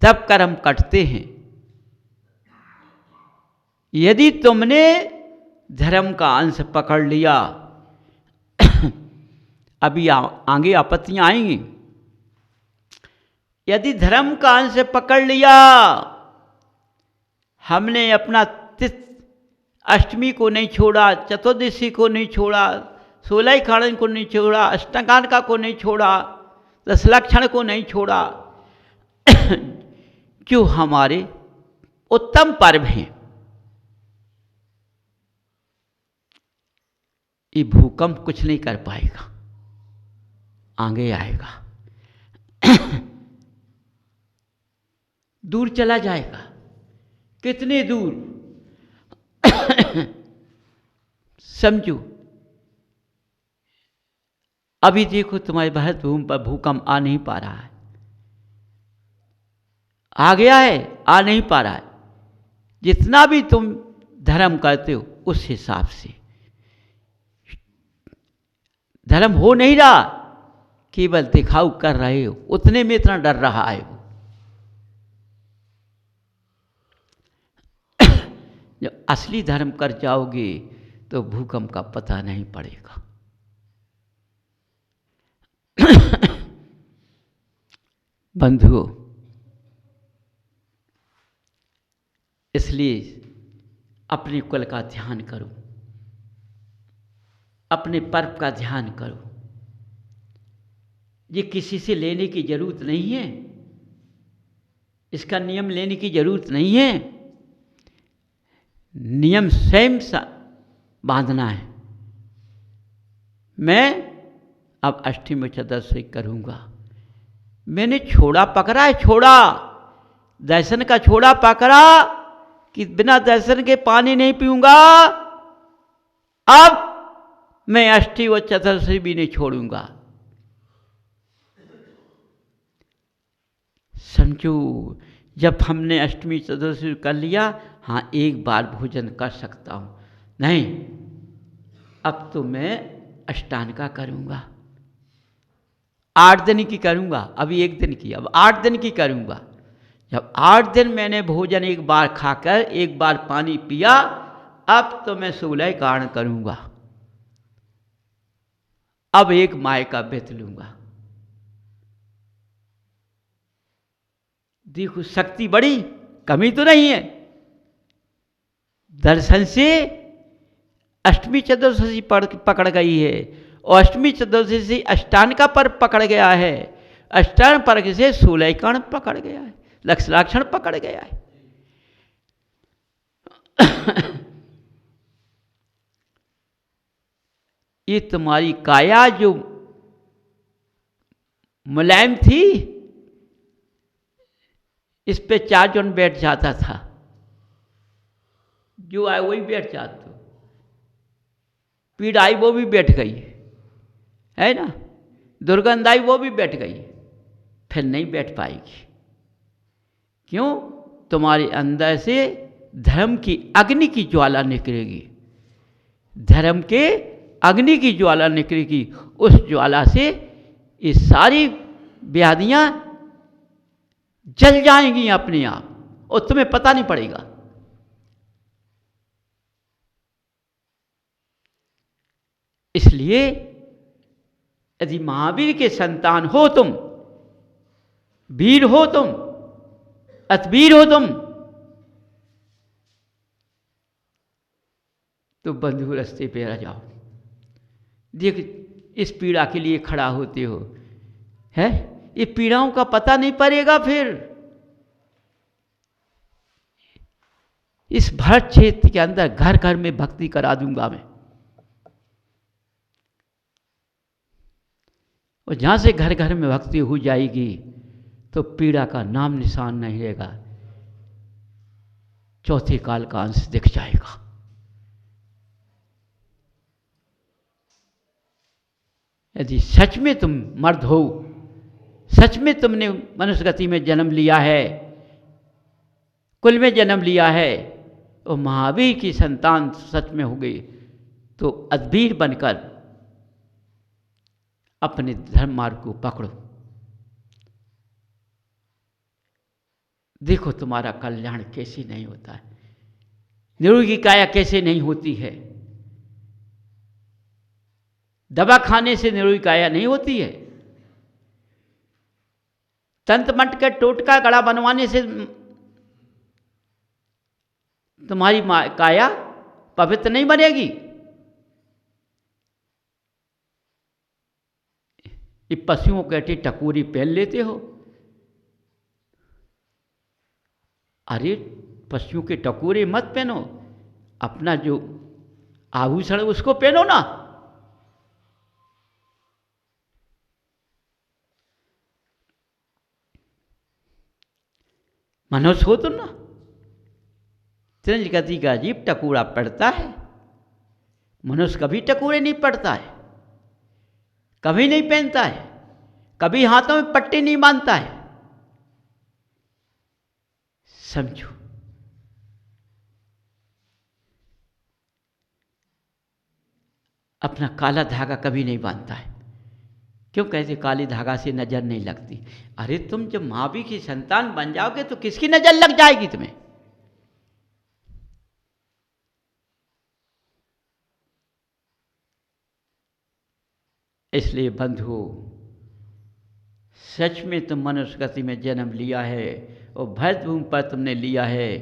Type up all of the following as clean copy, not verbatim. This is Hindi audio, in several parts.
तब कर्म कटते हैं। यदि तुमने धर्म का अंश पकड़ लिया, अभी आगे आपत्तियां आएंगी, यदि धर्म का अंश पकड़ लिया, हमने अपना अष्टमी को नहीं छोड़ा, चतुर्दशी को नहीं छोड़ा, 16 खाड़न को नहीं छोड़ा, अष्टकांड को नहीं छोड़ा, 10 लक्षण को नहीं छोड़ा, जो हमारे उत्तम पर्व हैं, ये भूकंप कुछ नहीं कर पाएगा, आगे आएगा, दूर चला जाएगा। कितने दूर समझो। अभी देखो तुम्हारे भारत भूमि पर भूकंप आ नहीं पा रहा है, आ गया है, आ नहीं पा रहा है। जितना भी तुम धर्म करते हो उस हिसाब से धर्म हो नहीं रहा, केवल दिखाऊ कर रहे हो, उतने में इतना डर रहा है वो। जब असली धर्म कर जाओगे तो भूकंप का पता नहीं पड़ेगा। बंधुओं, इसलिए अपने कुल का ध्यान करो, अपने पर्व का ध्यान करो। ये किसी से लेने की जरूरत नहीं है, इसका नियम लेने की जरूरत नहीं है, नियम स्वयं बांधना है। मैं अब अष्टमी चतुर्दशी करूँगा, मैंने छोड़ा पकड़ा है, छोड़ा दर्शन का छोड़ा पकड़ा कि बिना दर्शन के पानी नहीं पीऊँगा। अब मैं अष्टमी व चतुर्दशी भी नहीं छोड़ूंगा। समझो, जब हमने अष्टमी चतुर्दशी कर लिया, हाँ एक बार भोजन कर सकता हूँ, नहीं अब तो मैं अष्टांग का करूँगा, 8 दिन की करूँगा, अभी 1 दिन की, अब 8 दिन की करूँगा। जब 8 दिन मैंने भोजन एक बार खाकर एक बार पानी पिया, अब तो मैं 16 कारण करूँगा, अब एक माय का व्रत लूँगा। देखो शक्ति बड़ी, कमी तो नहीं है। दर्शन से अष्टमी चतुर्दशी पकड़ गई है, और अष्टमी चतुर्दशी से अष्टांग का पर्व पकड़ गया है, अष्टांग पर्व से 16 कर्ण पकड़ गया है, लक्षण पकड़ गया है। ये तुम्हारी काया जो मुलायम थी, इस पे 4 जन बैठ जाता था, जो आए वही बैठ जाते, पीड़ आई वो भी बैठ गई है ना, दुर्गंध आई वो भी बैठ गई, फिर नहीं बैठ पाएगी। क्यों? तुम्हारे अंदर से धर्म की अग्नि की ज्वाला निकलेगी, धर्म के अग्नि की ज्वाला निकलेगी, उस ज्वाला से ये सारी व्याधियां जल जाएंगी अपने आप, और तुम्हें पता नहीं पड़ेगा। इसलिए यदि महावीर के संतान हो तुम, वीर हो तुम, अतवीर हो तुम, तो बंधु रास्ते पे आ जाओ। देख, इस पीड़ा के लिए खड़ा होते हो, है ये पीड़ाओं का पता नहीं पड़ेगा। फिर इस भरत क्षेत्र के अंदर घर घर में भक्ति करा दूंगा मैं, और जहां से घर घर में भक्ति हो जाएगी तो पीड़ा का नाम निशान नहीं रहेगा, चौथे काल का अंश दिख जाएगा। यदि सच में तुम मर्द हो, सच में तुमने मनुष्य गति में जन्म लिया है, कुल में जन्म लिया है, और महावीर की संतान सच में हो गई, तो अद्वीर बनकर अपने धर्म मार्ग को पकड़ो। देखो तुम्हारा कल्याण कैसे नहीं होता है, निरोगी काया कैसे नहीं होती है। दवा खाने से निरोगी काया नहीं होती है, तंत्र मंत्र का टोटका गड़ा बनवाने से तुम्हारी काया पवित्र नहीं बनेगी। ये पशुओं के टकोरी पहन लेते हो। अरे पशुओं के टकोरे मत पहनो, अपना जो आभूषण उसको पहनो ना। मनुष्य हो तुम ना, त्रिंज गति का जीव टकोरा पड़ता है, मनुष्य कभी टकोरे नहीं पड़ता है, कभी नहीं पहनता है, कभी हाथों में पट्टी नहीं बांधता है। समझो, अपना काला धागा कभी नहीं बांधता है। क्यों कहते काली धागा से नजर नहीं लगती? अरे तुम जब मावी की संतान बन जाओगे तो किसकी नजर लग जाएगी तुम्हें? इसलिए बंधुओं, सच में तुम मनुष्य गति में जन्म लिया है और भरत भूमि पर तुमने लिया है,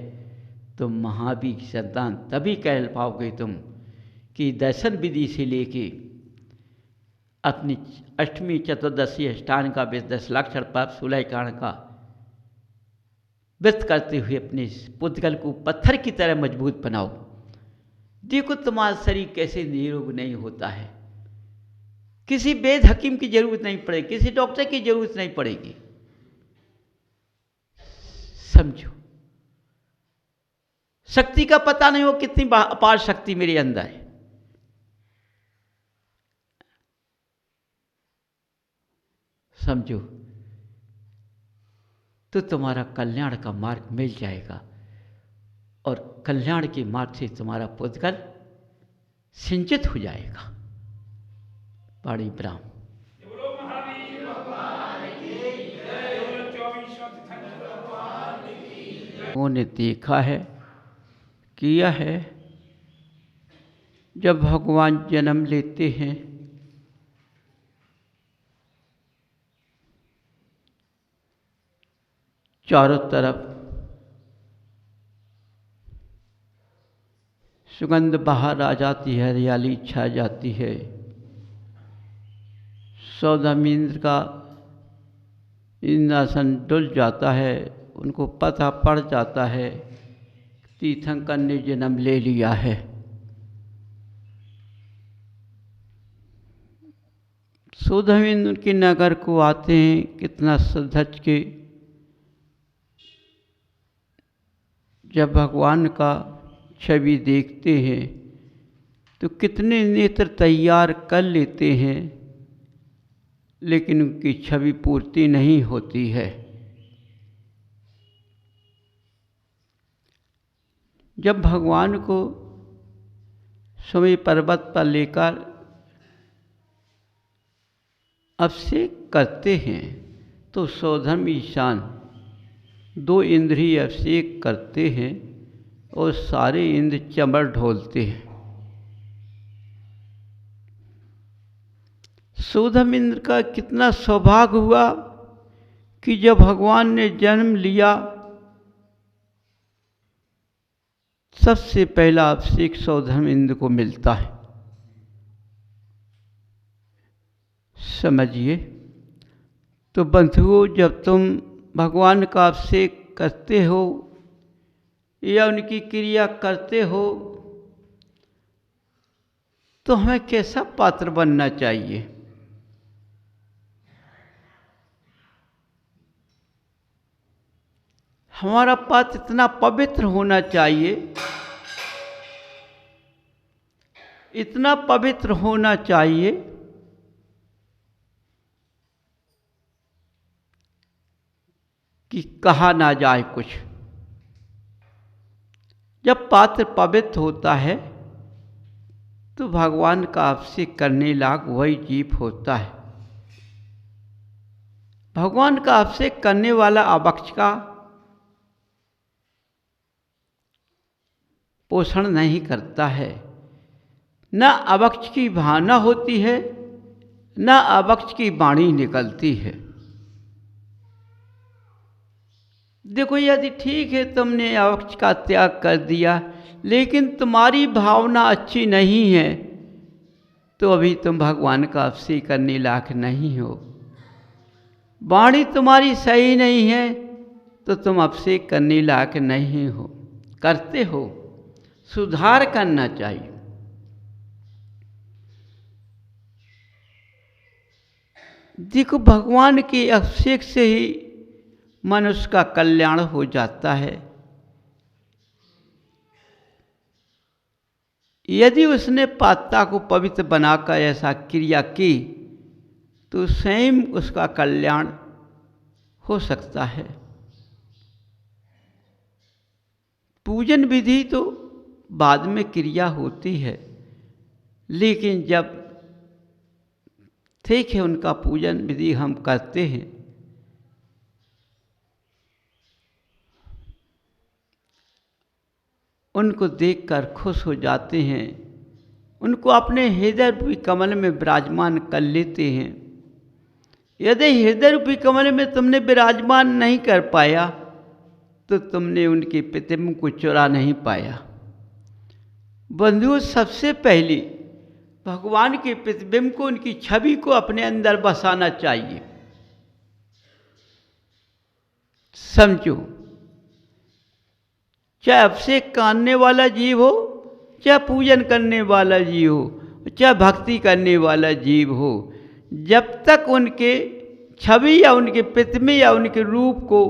तो महावीर की संतान तभी कह पाओगे तुम कि दर्शन विधि से लेके अपनी अष्टमी चतुर्दशी अष्टांग का 10 लक्षण पाप 16 कारण का व्रत करते हुए अपने पुद्गल को पत्थर की तरह मजबूत बनाओ। देखो तुम्हारा शरीर कैसे निरोग नहीं होता है। किसी वेद हकीम की जरूरत नहीं पड़ेगी, किसी डॉक्टर की जरूरत नहीं पड़ेगी। समझो, शक्ति का पता नहीं हो कितनी अपार शक्ति मेरे अंदर है। समझो तो तुम्हारा कल्याण का मार्ग मिल जाएगा और कल्याण के मार्ग से तुम्हारा पुद्गल सिंचित हो जाएगा। पाड़ी ब्राह्म। उन्होंने देखा है, किया है, जब भगवान जन्म लेते हैं चारों तरफ सुगंध बाहर आ जाती है, हरियाली छा जाती है। सौदामिंद्र का इंद्रासन डुल जाता है, उनको पता पड़ जाता है तीर्थंकर ने जन्म ले लिया है। सौदामिंद्र के नगर को आते हैं, कितना सधज के जब भगवान का छवि देखते हैं तो कितने नेत्र तैयार कर लेते हैं, लेकिन उनकी छवि पूर्ति नहीं होती है। जब भगवान को सुमी पर्वत पर लेकर अभिषेक करते हैं तो सौधर्म ईशान 2 इंद्रिय अभिषेक करते हैं और सारे इंद्र चमर ढोलते हैं। सौधम इंद्र का कितना सौभाग्य हुआ कि जब भगवान ने जन्म लिया सबसे पहला अभिषेक सौधम इंद्र को मिलता है। समझिए तो बंधुओं, जब तुम भगवान का अभिषेक करते हो या उनकी क्रिया करते हो तो हमें कैसा पात्र बनना चाहिए? हमारा पात्र इतना पवित्र होना चाहिए, इतना पवित्र होना चाहिए कि कहा ना जाए कुछ। जब पात्र पवित्र होता है तो भगवान का अभिषेक करने लायक वही जीव होता है। भगवान का अभिषेक करने वाला अभक्ष का पोषण नहीं करता है, न अवक्ष की भावना होती है, न अवक्ष की वाणी निकलती है। देखो, यदि ठीक है तुमने अवक्ष का त्याग कर दिया, लेकिन तुम्हारी भावना अच्छी नहीं है, तो अभी तुम भगवान का अभिषेक करने लायक नहीं हो। वाणी तुम्हारी सही नहीं है तो तुम अभिषेक करने लायक नहीं हो। करते हो, सुधार करना चाहिए। देखो, भगवान के अभिषेक से ही मनुष्य का कल्याण हो जाता है। यदि उसने पात्ता को पवित्र बनाकर ऐसा क्रिया की तो स्वयं उसका कल्याण हो सकता है। पूजन विधि तो बाद में क्रिया होती है, लेकिन जब ठीक है उनका पूजन विधि हम करते हैं, उनको देखकर खुश हो जाते हैं, उनको अपने हृदय रूपी कमल में विराजमान कर लेते हैं। यदि हृदय रूपी कमल में तुमने विराजमान नहीं कर पाया तो तुमने उनके प्रतिबिंब को चुरा नहीं पाया। बंधुओं, सबसे पहले भगवान के प्रतिबिंब को, उनकी छवि को अपने अंदर बसाना चाहिए। समझो, चाहे अभिषेक करने वाला जीव हो, चाहे पूजन करने वाला जीव हो, चाहे भक्ति करने वाला जीव हो, जब तक उनके छवि या उनके प्रतिबिंब या उनके रूप को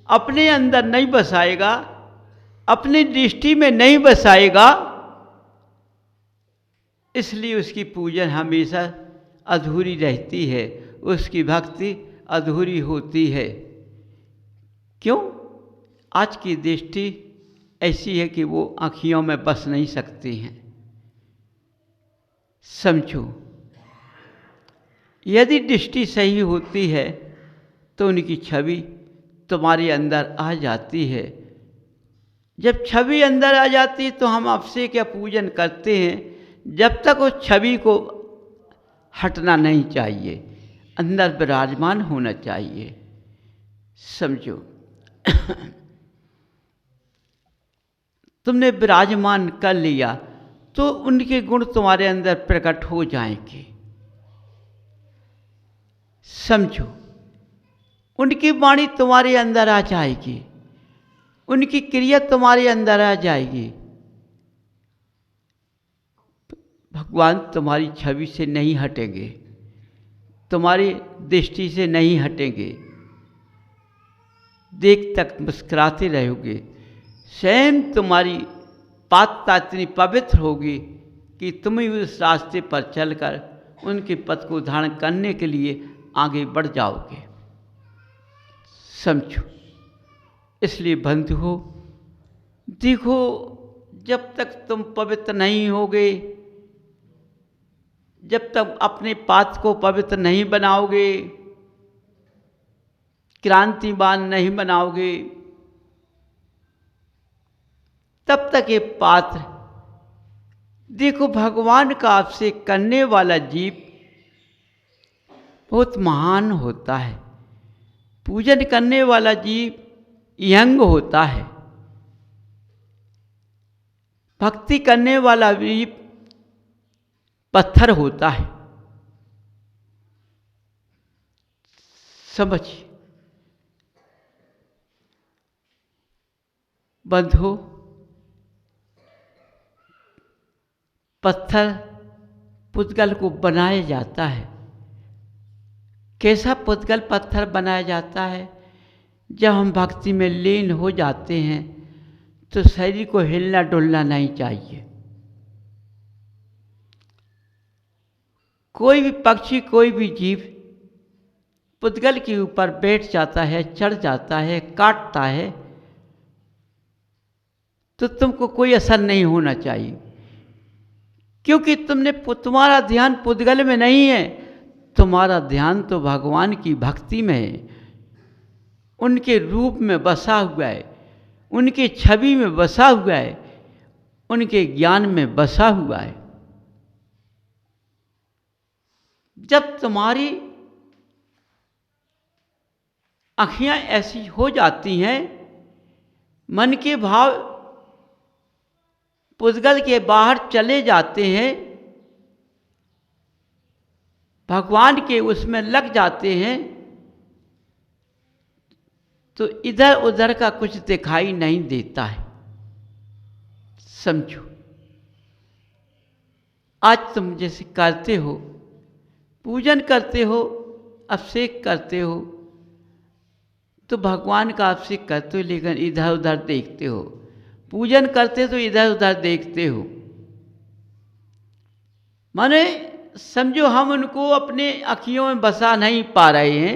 अपने अंदर नहीं बसाएगा, अपनी दृष्टि में नहीं बसाएगा, इसलिए उसकी पूजन हमेशा अधूरी रहती है, उसकी भक्ति अधूरी होती है। क्यों? आज की दृष्टि ऐसी है कि वो आँखियों में बस नहीं सकती हैं। समझो, यदि दृष्टि सही होती है तो उनकी छवि तुम्हारे अंदर आ जाती है। जब छवि अंदर आ जाती है तो हम अभिषेक या पूजन करते हैं, जब तक उस छवि को हटना नहीं चाहिए, अंदर विराजमान होना चाहिए। समझो, तुमने विराजमान कर लिया तो उनके गुण तुम्हारे अंदर प्रकट हो जाएंगे। समझो, उनकी वाणी तुम्हारे अंदर आ जाएगी, उनकी क्रिया तुम्हारे अंदर आ जाएगी। भगवान तुम्हारी छवि से नहीं हटेंगे, तुम्हारी दृष्टि से नहीं हटेंगे। देख तक मुस्कुराते रहोगे। स्वयं तुम्हारी पात्ता इतनी पवित्र होगी कि तुम ही उस रास्ते पर चलकर उनके पद को धारण करने के लिए आगे बढ़ जाओगे। समझो, इसलिए बंधुओं, देखो, जब तक तुम पवित्र नहीं होगे, जब तक अपने पात्र को पवित्र नहीं बनाओगे, क्रांतिवान नहीं बनाओगे, तब तक ये पात्र, देखो, भगवान का अभिषेक करने वाला जीव बहुत महान होता है। पूजन करने वाला जीव यंग होता है। भक्ति करने वाला जीव पत्थर होता है। समझिए बंधु, पत्थर पुद्गल को बनाया जाता है। कैसा पुद्गल पत्थर बनाया जाता है? जब हम भक्ति में लीन हो जाते हैं तो शरीर को हिलना डुलना नहीं चाहिए। कोई भी पक्षी, कोई भी जीव पुद्गल के ऊपर बैठ जाता है, चढ़ जाता है, काटता है, तो तुमको कोई असर नहीं होना चाहिए, क्योंकि तुम्हारा ध्यान पुद्गल में नहीं है, तुम्हारा ध्यान तो भगवान की भक्ति में है, उनके रूप में बसा हुआ है, उनके छवि में बसा हुआ है, उनके ज्ञान में बसा हुआ है। जब तुम्हारी आँखियाँ ऐसी हो जाती हैं, मन के भाव पुद्गल के बाहर चले जाते हैं, भगवान के उसमें लग जाते हैं, तो इधर उधर का कुछ दिखाई नहीं देता है। समझो, आज तुम जैसे करते हो, पूजन करते हो, अभिषेक करते हो, तो भगवान का अभिषेक करते हो, लेकिन इधर उधर देखते हो। पूजन करते तो इधर उधर देखते हो। माने समझो हम उनको अपने आँखियों में बसा नहीं पा रहे हैं।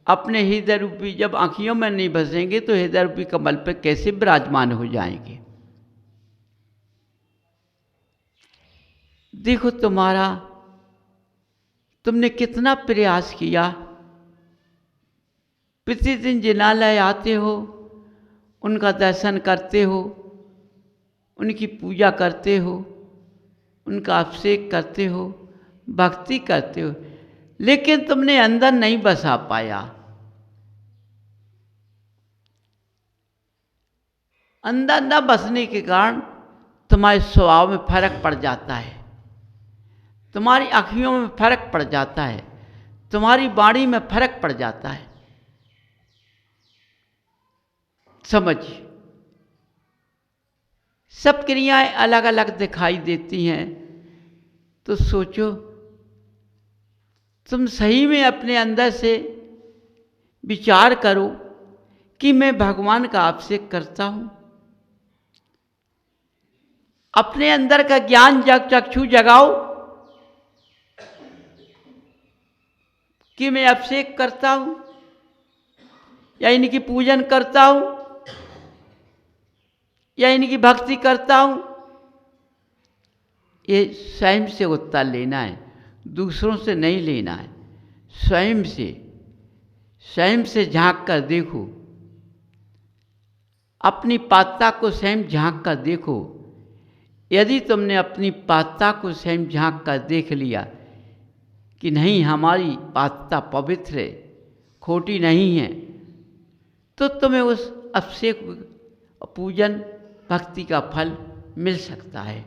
अपने हृदय रूपी जब आँखियों में नहीं बसेंगे तो हृदय रूपी कमल पर कैसे विराजमान हो जाएंगे। देखो तुमने कितना प्रयास किया, प्रतिदिन जिनालय आते हो, उनका दर्शन करते हो, उनकी पूजा करते हो, उनका अभिषेक करते हो, भक्ति करते हो, लेकिन तुमने अंदर नहीं बसा पाया। अंदर न बसने के कारण तुम्हारे स्वभाव में फर्क पड़ जाता है, तुम्हारी आँखियों में फर्क पड़ जाता है, तुम्हारी वाणी में फर्क पड़ जाता है। समझिए, सब क्रियाएं अलग अलग दिखाई देती हैं, तो सोचो तुम सही में अपने अंदर से विचार करो कि मैं भगवान का अभिषेक करता हूँ। अपने अंदर का ज्ञान चक्षु जगाओ कि मैं अभिषेक करता हूँ या इनकी पूजन करता हूँ या इनकी भक्ति करता हूँ। ये स्वयं से उत्तर लेना है, दूसरों से नहीं लेना है। स्वयं से झांक कर देखो, अपनी पात्रता को स्वयं झांक कर देखो। यदि तुमने अपनी पात्रता को स्वयं झांक कर देख लिया कि नहीं, हमारी पात्रता पवित्र है, खोटी नहीं है, तो तुम्हें उस अभिषेक पूजन भक्ति का फल मिल सकता है।